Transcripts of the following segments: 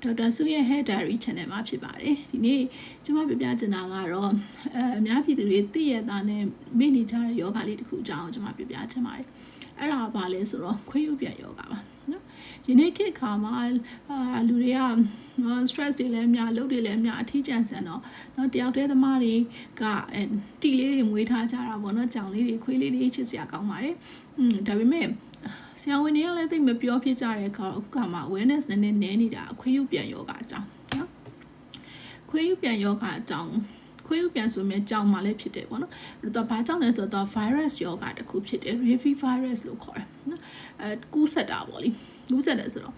Dr. Suya Hair Diary Channel မှာဖြစ်ပါတယ်ဒီနေ့ကျွန်မပြပြချင်တာကတော့အများပြည်သူတွေသိရတာနဲ့မိနေကြတဲ့ယောဂလေးတစ်ခုအကြောင်းကျွန်မပြပြချင်ပါတယ်အဲ့ဒါဘာလဲဆိုတော့ခွေးဥပြန်ယောဂပါနော်ဒီနေ့ခေတ်ခါမှာလူတွေက stress တွေလည်းများလုပ်တွေလည်းများအထီးကျန်ဆန်တော့တယောက်တည်းသမားတွေကတီလေးတွေမွေးထားကြတာပေါ့နော်ကြောင်လေးတွေခွေးလေးတွေချစ်စရာကောင်းပါတယ်ဒါပေမဲ့ဆရာဝန်တွေကလည်းသိမပြောဖြစ်ကြတဲ့အခါမှာ awareness နည်းနည်းနည်းနေတာခွေးဥပြန်ယောဂအကြောင်းနော်ခွေးဥပြန်ယောဂအကြောင်းခွေးဥပြန်ဆိုမြဲကြောင်မှလည်းဖြစ်တယ်ပေါ့နော်အဲ့တော့ဘာကြောင့်လဲဆိုတော့ virus ယောဂတစ်ခုဖြစ်တယ် rabies virus လို့ခေါ်တယ်နော်ကူးစက်တာပေါ့လေကူးစက်တယ်ဆိုတော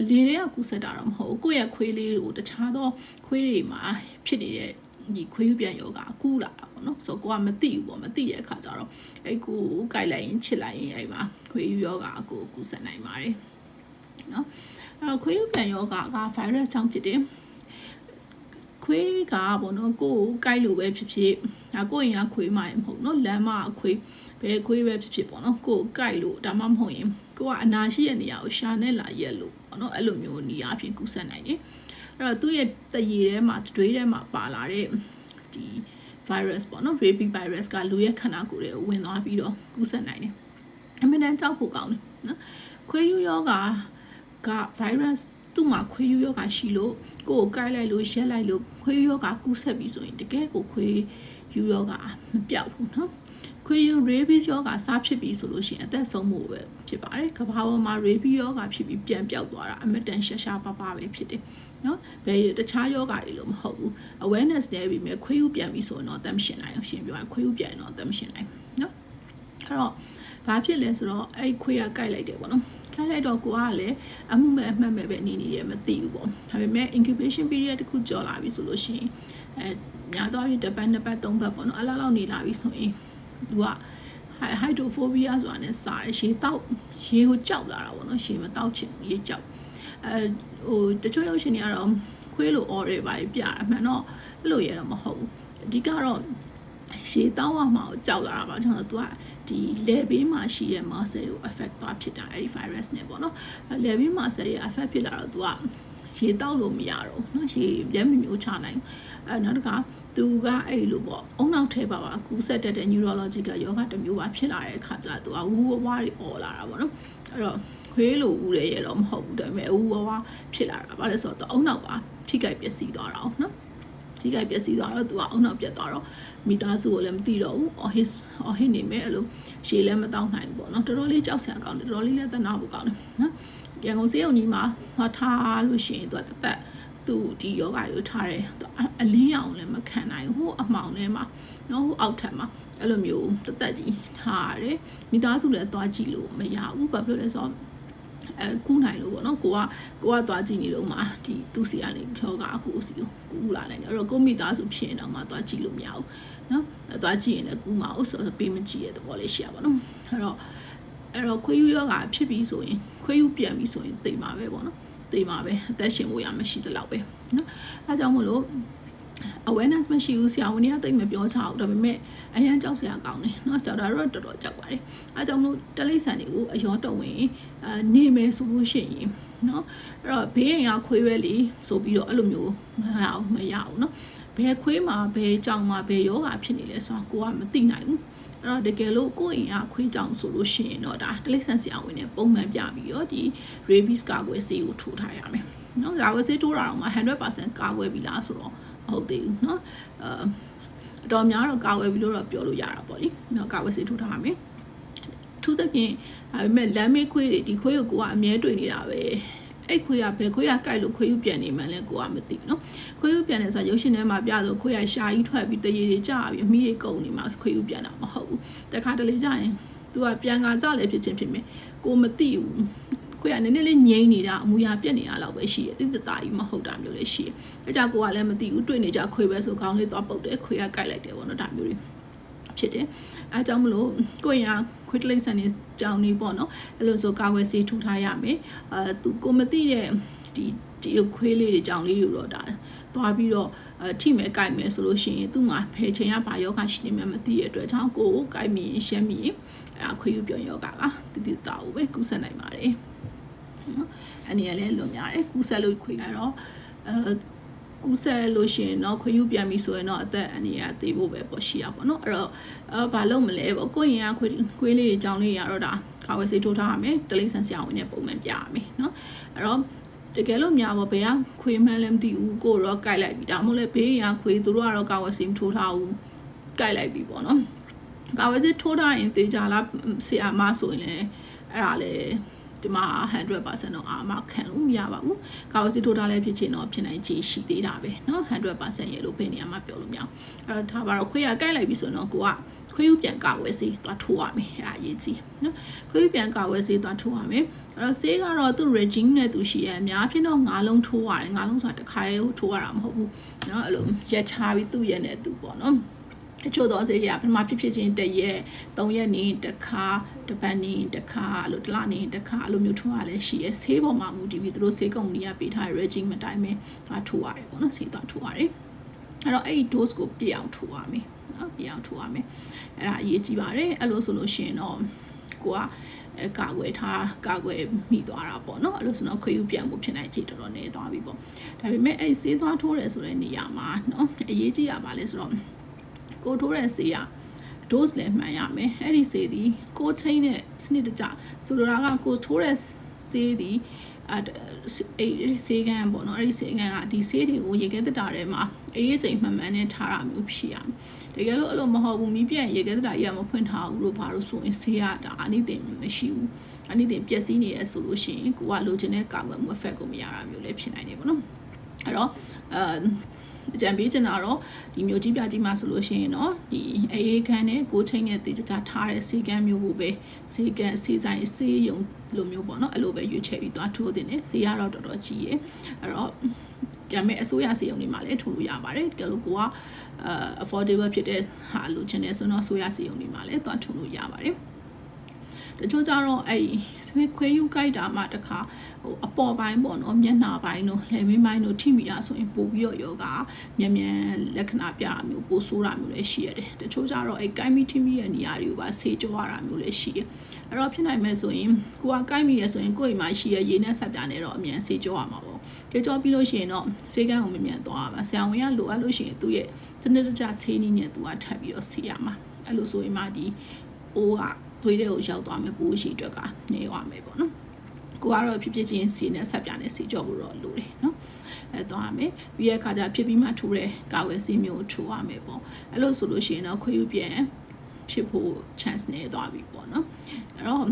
့လေတွေကကူးစက်တာတော့မဟုတ်ဘူးကိုယ့်ရဲ့ခွေးလေးကိုတခြားသောခွေးတွေမှာဖြစ်နေတဲ့ဒီခွေးဥပြန်ယောဂကူးလာတာပေါ့နော်ဆိုတော့ကိုကမသိဘူးပေါ့မသိတဲ့အခါကျတော့အဲ့ကိုကိုက်လိုက်ရင်ချစ်လိုက်ရင်အဲ့မှာခွေးဥယောဂကိုကူးစက်နိုင်ပါတယ်နော်အဲ့တော့ခွေးဥပြန်ယောဂက virus ကြောင့်ဖြစ်တယ်ခွေးကပေါ့နော်ကိုကိုက်လို့ပဲဖြစ်ဖြစ်ကိုရင်ကခွေးမှမဟုတ်နော်လမ်းမခွေးဘယ်ခွေးပဲဖြစ်ဖြစ်ပေါ့နော်ကိုကိုက်လို့ဒါမှမဟုတ်ရင်ကိုကအနာရှိတဲ့နေရာကိုရှာနဲ့လာရက်လို့ပေါ့နော်အဲ့လိုမျိုးနေရာအဖြစ်ကူးစက်နိုင်တယ်အဲ့တော့သူ့ရဲ့တရေထဲမှာတွေးထဲမှာပါလာတဲ့ဒီ virus ပေါ့နော် rabies virus ကလူရဲ့ခန္ဓာကိုယ်ထဲကိုဝင်သွားပြီးတော့ကူးစက်နိုင်တယ်အမှန်တန်ကြောက်ဖို့ကောင်းတယ်နော်ခွေးယူယောဂက virus သူ့မှာခွေးယူယောဂရှိလို့ကိုယ်ကိုက်လိုက်လို့ရက်လိုက်လို့ခွေးယူယောဂကူးစက်ပြီးဆိုရင်တကယ်ကိုခွေးယူယောဂမပြောက်ဘူးနော်ခွေးယူ rabies ယောဂစားဖြစ်ပြီးဆိုလို့ရှိရင်အသက်ဆုံးမှုပဲဖြစ်ပါတယ်ကမ္ဘာပေါ်မှာ rabies ယောဂဖြစ်ပြီးပြန်ပြောက်သွားတာအမတန်ရှာရှာပါပါပဲဖြစ်တယ်နော်ဘယ်တခြားယောဂတွေလို့မဟုတ်ဘူး awareness နဲ့ပြီးမြဲခွေးဥပြန်ပြီးဆိုရင်တော့အသက်မရှင်နိုင်အောင်ရှင်ပြောရင်ခွေးဥပြန်ရင်တော့အသက်မရှင်နိုင်နော်အဲ့တော့ဘာဖြစ်လဲဆိုတော့အဲ့ခွေးကကိုက်လိုက်တယ်ပေါ့နော်ကိုက်လိုက်တော့ကိုကလည်းအမှုမဲ့အမှတ်မဲ့ပဲနေနေတယ်မသိဘူးပေါ့ဒါပေမဲ့ incubation period တခုကျော်လာပြီဆိုလို့ရှိရင်များတော့ရတစ်ပတ်နှစ်ပတ်သုံးပတ်ပေါ့နော်အလားလောက်နေလာပြီဆိုရင်သူက hydrophobia ဆိုတာနဲ့စားရေတောက်ရေကိုကြောက်လာတာပေါ့နော်ရေမတောက်ချင်ရေကြောက်တချို့ရုပ်ရှင်တွေကတော့ခွေးလို အော်တွေပါပြအမှန်တော့အဲ့လိုရတော့မဟုတ်ဘူးအဓိကတော့ရေတောက်အောင်မှကြောက်လာတာပါကျွန်တော်တို့ကဒီ level မှာရှိတဲ့ muscle ကို affect သွားဖြစ်တာအဲ့ဒီ virus နဲ့ပေါ့နော် level muscle တွေ affect ဖြစ်လာတော့သူကရေတောက်လို့မရတော့ဘူးเนาะရေလက်မမျိုးချနိုင်နောက်တစ်ခါသူကအဲ့လိုပေါ့အုံနောက်ထဲပါကူးစက်တတ်တဲ့ neurological ယောဂတစ်မျိုးပါဖြစ်လာတဲ့အခါကျသူကဝူဝါးတွေអော်လာတာပေါ့နော်အဲ့တော့ခွေးလိုဦးရဲရတော့မဟုတ်ဘူးဒါပေမဲ့ဝူဝါးဖြစ်လာတာဗါလဲဆိုတော့အုံနောက်ပါထိကြိုက်ပျက်စီးသွားတာအောင်နော်ထိကြိုက်ပျက်စီးသွားတော့သူကအုံနောက်ပြတ်သွားတော့မိသားစုကိုလည်းမသိတော့ဘူးအော်ဟစ်နေမယ်အဲ့လိုရှည်လည်းမတောင်းနိုင်ဘူးပေါ့နော်တော်တော်လေးကြောက်စရာကောင်းတယ်တော်တော်လေးလည်းတနာဖို့ကောင်းတယ်နော်ရန်ကုန်စေးုံကြီးမှာထားလို့ရှိရင်သူကတက်သူဒီယောဂါကိုထားတယ်အလင်းအောင်လည်းမခံနိုင်ဘူးဟိုအမှောင်ထဲမှာနော်ဟိုအောက်ထပ်မှာအဲ့လိုမျိုးတက်ကြီးထားရတယ်မိသားစုလည်းသွားကြည့်လို့မရဘူးဘာဖြစ်လဲဆိုတော့ကူးနိုင်လို့ပေါ့နော်ကိုကသွားကြည့်နေလို့မှဒီသူစီကနေယောဂါကိုစီကိုကူးလာနိုင်တယ်အဲ့တော့ကိုမိသားစုဖြစ်ရင်တော့မှသွားကြည့်လို့မရဘူးနော်သွားကြည့်ရင်လည်းကူးမှာဥဆိုတော့ပေးမကြည့်ရတဲ့ဘောလေးရှိရပါတော့အဲ့တော့ခွေးယူယောဂါဖြစ်ပြီးဆိုရင်ခွေးယူပြန်ပြီးဆိုရင်သိမှာပဲပေါ့နော်သိမှာပဲအသက်ရှင်ဖို့ရမရှိသလောက်ပဲနော်အဲကြောင့်မလို့ awareness မရှိဘူးဆရာဝန်တွေကသိမပြောချဘူးဒါပေမဲ့အရန်ကြောက်စရာကောင်းတယ်နော်ဒေါက်တာတော့တော်တော်ကြောက်ပါတယ်အဲကြောင့်မလို့တလိပ်ဆန်တွေကိုအရောတော်ဝင်နေမယ်ဆိုလို့ရှိရင်နော်အဲ့တော့ဘေးရင်ကခွေးပဲလေဆိုပြီးတော့အဲ့လိုမျိုးမရဘူးနော်ဘယ်ခွေးမှာဘယ်ကြောင်မှာဘယ်ယောဂဖြစ်နေလဲဆိုတာကိုကမသိနိုင်ဘူးအဲ့တော့တကယ်လို့ကိုယ့်အိမ်ကခွေးကြောင်ဆိုလို့ရှိရင်တော့ဒါတလိပ်ဆန်ဆရာဝန်နဲ့ပုံမှန်ပြပြီးတော့ဒီ rabies ကာကွယ်ဆေးကိုထိုးထားရမယ်နော်ကာကွယ်ဆေးထိုးတာတော့မှ 100% ကာကွယ်ပြီလားဆိုတော့မဟုတ်သေးဘူးနော်တော်များတော့ကာကွယ်ပြီလို့တော့ပြောလို့ရတာပေါ့လေနော်ကာကွယ်ဆေးထိုးထားရမယ်ထူးသဖြင့်ဒါပေမဲ့လမ်းမေးခွေးတွေဒီခွေးကိုကအမြဲတွေ့နေတာပဲအဲ့ခွေးကဘယ်ခွေးကကိုက်လို့ခွေးယူပြန်နေမှန်းလဲကိုကမသိဘူးနော်ခွေးယူပြန်နေဆိုရုပ်ရှင်ထဲမှာပြဆိုခွေးကရှာကြီးထွက်ပြီးတရေတွေကြာပြီးအမီးတွေကုန်နေမှာခွေးယူပြန်တာမဟုတ်ဘူးတခါတလေကြာရင်သူကပြန်ကာကြလည်းဖြစ်ချင်းဖြစ်မယ်ကိုမသိဘူးခွေးကနည်းနည်းလေးငြိမ့်နေတာအမူအရာပြက်နေတာလောက်ပဲရှိတယ်တိတတာကြီးမဟုတ်တာမျိုးလေးရှိတယ်အဲကြောင့်ကိုကလည်းမသိဘူးတွေ့နေကြခွေးပဲဆိုခေါင်းလေးသွားပုတ်တယ်ခွေးကကိုက်လိုက်တယ်ပေါ့နော်ဒါမျိုးတွေဖြစ်တယ်အဲကြောင့်မလို့ကိုရင်ကခွေးတလိပ်ဆန်နေကြောင်နေပေါ့နော်အဲ့လိုဆိုကာကွယ်ဆေးထူထားရမယ်သူကိုမသိတဲ့ဒီခွေးလေးတွေကြောင်လေးတွေတော့ဒါသွားပြီးတော့ထိမယ်ကြိုက်မယ်ဆိုလို့ရှိရင်သူ့မှာဖယ်ချိန်ကဘာယောဂရှိနေမှမသိတဲ့အတွက်ကြောင့်ကိုကြိုက်မိရင်ရှမ်းမိရင်အဲ့ဒါခွေးယူပြောယောဂကတိတိတာကိုပဲကူးစက်နိုင်ပါတယ် အနေနဲ့လည်းလွန်များတယ်ကူးဆက်လို့ခွေကတော့ကူးဆက်လို့ရှိရင်တော့ခွေယူပြန်ပြီဆိုရင်တော့အသက်အနေရသေးဖို့ပဲပေါ့ရှိရပါတော့အဲ့တော့ဘာလို့မလဲပေါ့ကိုရင်ကခွေးလေးတွေကြောင်းလေးရတော့ဒါကာဝယ်ဆေးထိုးထားရမယ်တလိမ့်ဆန်ဆရာဝန်နဲ့ပုံမှန်ပြရမယ်နော်အဲ့တော့တကယ်လို့များပေါ့ဘယ်ကခွေးမှန်းလည်းမသိဘူးကိုတော့ကြိုက်လိုက်ပြီဒါမှမဟုတ်လေဘေးရခွေးသူတို့ကတော့ကာဝယ်ဆေးမထိုးထားဘူးကြိုက်လိုက်ပြီပေါ့နော်ကာဝယ်ဆေးထိုးထားရင်တေချာလားဆရာမဆိုရင်လည်းအဲ့ဒါလေဒီမှာ 100% တော့အာမခံလို့မရပါဘူးကာဝယ်ဆေးထိုးထားလဲဖြစ်ချင်တော့ဖြစ်နိုင်ခြေရှိသေးတာပဲเนาะ 100% ရဲ့လို့ဘယ်နေရာမှာပြောလို့မရအောင်အဲ့တော့ဒါပါတော့ခွေးကကြိုက်လိုက်ပြီဆိုတော့ကိုကခွေးယူပြန်ကာဝယ်ဆေးသွားထိုးရမယ်အဲ့ဒါအရေးကြီးเนาะခွေးယူပြန်ကာဝယ်ဆေးသွားထိုးရမယ်အဲ့တော့ဆေးကတော့သူ regime နဲ့သူရှိရအများဖြစ်တော့9လုံးထိုးရတယ်9လုံးဆိုတာတစ်ခါတည်းထိုးရတာမဟုတ်ဘူးเนาะအဲ့လိုရက်ချပြီးသူ့ရဲ့နဲ့သူပေါ့เนาะအချို့တော့ဆေးရပထမဖြစ်ချင်း1ရက်3ရက်နေတစ်ခါတစ်ပတ်နေတစ်ခါလို့တစ်လနေတစ်ခါလို့မျိုးထိုးရလဲရှိရဆေးပေါ်မှာမူတည်ပြီးသူတို့ဆေးကုမ္ပဏီကပေးထားတဲ့ regime အတိုင်းပဲသွားထိုးရတယ်ပေါ့နော်ဆေးသွားထိုးရတယ်အဲ့တော့အဲ့ဒီ dose ကိုပြည့်အောင်ထိုးရမယ်နော်ပြည့်အောင်ထိုးရမယ်အဲ့ဒါအရေးကြီးပါတယ်အဲ့လိုဆိုလို့ရှိရင်တော့ကိုကကာကွယ်မိသွားတာပေါ့နော်အဲ့လိုဆိုတော့ခွေးယူပြန်ဖို့ဖြစ်နိုင်ခြေတော်တော်နေသွားပြီပေါ့ဒါပေမဲ့အဲ့ဒီဆေးသွားထိုးတယ်ဆိုတဲ့နေရာမှာနော်အရေးကြီးရပါလဲဆိုတော့ကိုထိုးတဲ့ဆေးက dose လည်းမှန်ရမယ်အဲ့ဒီဆေးဒီကိုချိန်တဲ့စနစ်တကျဆိုလိုတာကကိုထိုးတဲ့ဆေးဒီအဲ့ဒီဆေးကန်ပေါ့နော်အဲ့ဒီဆေးကန်ကဒီဆေးတွေကိုရေခဲတက်တာထဲမှာအေးချိန်မှန်မှန်နဲ့ထားတာမျိုးဖြစ်ရမယ်တကယ်လို့အဲ့လိုမဟုတ်ဘူးမိပြန်ရေခဲတက်တာကြီးကမဖွင့်ထားဘူးလို့ဘာလို့ဆိုရင်ဆေးရတာအနိသင်မရှိဘူးအနိသင်ပျက်စီးနေရဆိုလို့ရှိရင်ကိုကလိုချင်တဲ့ကာကွယ်မှု effect ကိုမရတာမျိုးလည်းဖြစ်နိုင်တယ်ပေါ့နော်အဲ့တော့အကြံပေးချင်တာတော့ဒီမျိုးကြီးပြကြီးမှာဆိုလို့ရှိရင်တော့ဒီအေးခန်းနဲ့ကိုချိန်နဲ့တေချာထားတဲ့ဆေးကန်းမျိုးကိုပဲဆေးကန်းဆေးဆိုင်ဆေးရုံလိုမျိုးပေါ့နော်အဲ့လိုပဲရွေးချယ်ပြီးသွားထိုးတင်တယ်ဆေးရတော့တော်တော်ကြီးရယ်အဲ့တော့ပြန်မဲ့အစိုးရဆေးရုံတွေမှာလည်းထိုးလို့ရပါတယ်တကယ်လို့ကိုကaffordable ဖြစ်တဲ့ဟာလိုချင်တယ်ဆိုတော့အစိုးရဆေးရုံတွေမှာလည်းသွားထိုးလို့ရပါတယ်တချို့ကြတော့အဲ့ခွေးယူကြိုက်တာမှတခါအပေါ်ပိုင်းပေါ့နော်မျက်နှာပိုင်းတို့လက်မင်းပိုင်းတို့ထိမိတာဆိုရင်ပို့ပြီးတော့ယောဂမြန်လက္ခဏာပြတာမျိုးပို့ဆိုးတာမျိုးလည်းရှိရတယ်တချို့ကြတော့အဲ့ကိုင်းမိထိမိရဲ့နေရာတွေကိုပါဆေးကြောရတာမျိုးလည်းရှိရအဲ့တော့ဖြစ်နိုင်မဲ့ဆိုရင်ကိုကကိုင်းမိရဆိုရင်ကိုယ့်အိမ်မှာရှိရရေနဲ့ဆက်ပြားနေတော့အမြန်ဆေးကြောရမှာပေါ့ကြောပြီးလို့ရှိရင်တော့ဆေးကန်းကိုမြန်သွားပါဆရာဝန်ကလိုအပ်လို့ရှိရင်သူ့ရဲ့စနစ်တကျဆေးနည်းနဲ့သူကထပ်ပြီးတော့ဆေးရမှာအဲ့လိုဆိုရင်မှဒီအိုးကသွေးတွေကိုရောက်သွားမယ်ပိုးရှိအတွက်ကနေရမယ်ပေါ့နော်ကိုကတော့ဖြစ်ချင်းစီနဲ့ဆက်ပြနဲ့စီကြောဖို့တော့လိုတယ်နော်အဲသွားရမယ်ပြီးရခါကျဖြစ်ပြီးမှထိုးတဲ့ကာကွယ်ဆေးမျိုးထိုးရမယ်ပေါ့အဲ့လိုဆိုလို့ရှိရင်တော့ခွေးယူပြန်ဖြစ်ဖို့ chance နေသွားပြီပေါ့နော်အဲ့တော့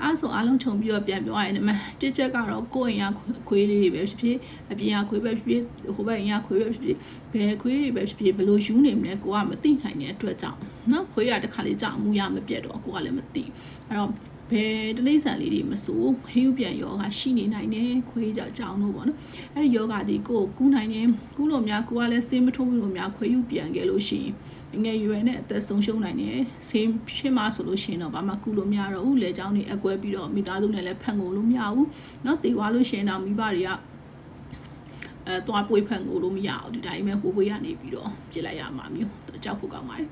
အားဆိုအားလုံးခြုံပြီးတော့ပြန်ပြောရရင်တစ်ချက်ကတော့ကိုယ့်အိမ်ကခွေးလေးတွေပဲဖြစ်ဖြစ်အပြင်ကခွေးပဲဖြစ်ဖြစ်ဟိုဘက်အိမ်ကခွေးပဲဖြစ်ဖြစ်ဘယ်ခွေးတွေပဲဖြစ်ဖြစ်ဘယ်လိုယူနေမလဲကိုကမသိနိုင်တဲ့အတွက်ကြောင့်နော်ခွေးရတစ်ခါလေးကြောက်မှုရမပြတ်တော့ကိုကလည်းမသိအဲ့တော့ဘယ်တလိမ့်ဆန်လေးတွေမဆိုဟေးယူပြန်ယောဂရှိနေနိုင်တယ်ခွေးကြောင်လို့ပေါ့နော်အဲ့ဒီယောဂဒီကိုကူးနိုင်တယ်ကူးလို့များကိုကလည်းဆေးမထိုးဘူးလို့များခွေးယူပြန်ခဲ့လို့ရှိရင်ငယ်ရွယ်နဲ့အသက်ဆုံးရှုံးနိုင်တယ်ဆေးဖြစ်မှဆိုလို့ရှိရင်တော့ဘာမှကူလို့မရတော့ဘူးလေကြောင်တွေအကွဲပြီးတော့မိသားစုနဲ့လည်းဖန်ငိုလို့မရဘူးเนาะတေသွားလို့ရှိရင်တော့မိဘတွေကသွားပွေးဖန်ငိုလို့မရအောင်ဒီတိုင်းပဲဟိုပွေးရနေပြီးတော့ပြစ်လိုက်ရမှာမျိုးကြောက်ဖို့ကောင်းပါတယ်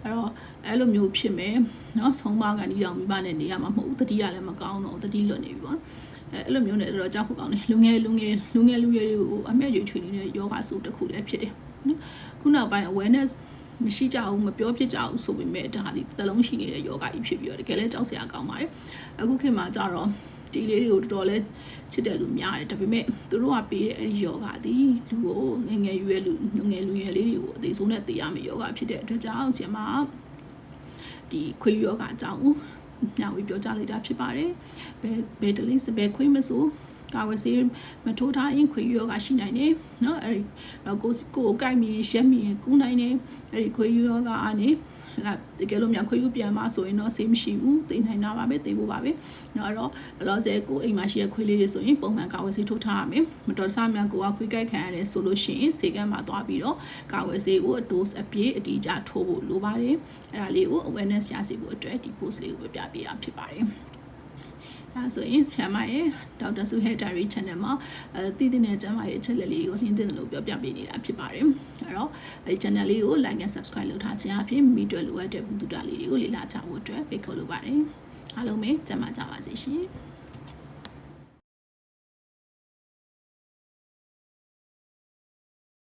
အဲ့တော့အဲ့လိုမျိုးဖြစ်မယ်เนาะဆုံးမကန်ဒီအောင်မိဘနဲ့နေရမှာမဟုတ်ဘူးတတိယလည်းမကောင်းတော့တတိလွတ်နေပြီပေါ့အဲ့လိုမျိုးနဲ့တော့ကြောက်ဖို့ကောင်းတယ်လူငယ်တွေကိုအမျက်ရွေချွေနေတဲ့ယောဂဆိုတစ်ခုလည်းဖြစ်တယ်နော်ခုနောက်ပိုင်း awareness မရှိကြဘူးမပြောဖြစ်ကြဘူးဆိုပေမဲ့ဒါဒီသလုံးရှိနေတဲ့ယောဂကြီးဖြစ်ပြီးတော့တကယ်လည်းကြောက်စရာကောင်းပါတယ်အခုခေတ်မှာကြတော့ဒီလေးတွေကိုတော်တော်လေးချစ်တယ်လို့များတယ်ဒါပေမဲ့သူတို့ကပေးတဲ့အဲ့ဒီယောဂဒီလူကိုငယ်ရွယ်လူငယ်လေးတွေကိုအသေးဆုံးနဲ့သိရမယ့်ယောဂဖြစ်တဲ့အတွက်ကြောင့်ဆရာမဒီခွေးယောဂအကြောင်းညဝေပြောကြလိုက်တာဖြစ်ပါတယ်ဘယ်တလင်းစပဲခွေးမဆိုကာဝယ်ဆေးမထိုးထားရင်ခွေးယောဂရှိနိုင်တယ်နော်အဲ့ဒီကိုကိုက်မီရက်မီကူးနိုင်တယ်အဲ့ဒီခွေးယောဂအားနေတကယ်လို့များခွေးယူပြန်မှာဆိုရင်တော့ဆေးမရှိဘူးသိနိုင်တာပါပဲသိဖို့ပါပဲเนาะအဲ့တော့လောဆယ်ကိုအိမ်မှာရှိတဲ့ခွေးလေးတွေဆိုရင်ပုံမှန်ကာဝယ်ဆေးထိုးထားရမယ်မတော်တဆများကိုကခွေးကိုက်ခံရတယ်ဆိုလို့ရှိရင်ဆေးကန်းမှာသွားပြီးတော့ကာဝယ်ဆေးကို dose အပြည့်အတိအကျထိုးဖို့လိုပါတယ်အဲ့ဒါလေးကို awareness ရစေဖို့အတွက်ဒီ post လေးကိုပြပြပေးတာဖြစ်ပါတယ်ဒါဆိုရင်ဆရာမရဲ့ဒေါက်တာဆူဟဲ diary channel မှာတည်တည်နဲ့ကျမ်းမာရေးအချက်လက်လေးကိုနှင်းတင်လို့ပြောပြပေးနေတာဖြစ်ပါတယ်အဲ့တော့ဒီ channel လေးကို like and subscribe လုပ်ထားခြင်းအပြင်မိတွေ့လိုအပ်တဲ့ဘုဒ္ဓလေးတွေကိုလေ့လာကြဖို့အတွက်ဖိတ်ခေါ်လိုပါတယ်အားလုံးပဲကျမ်းမာကြပါစေရှင်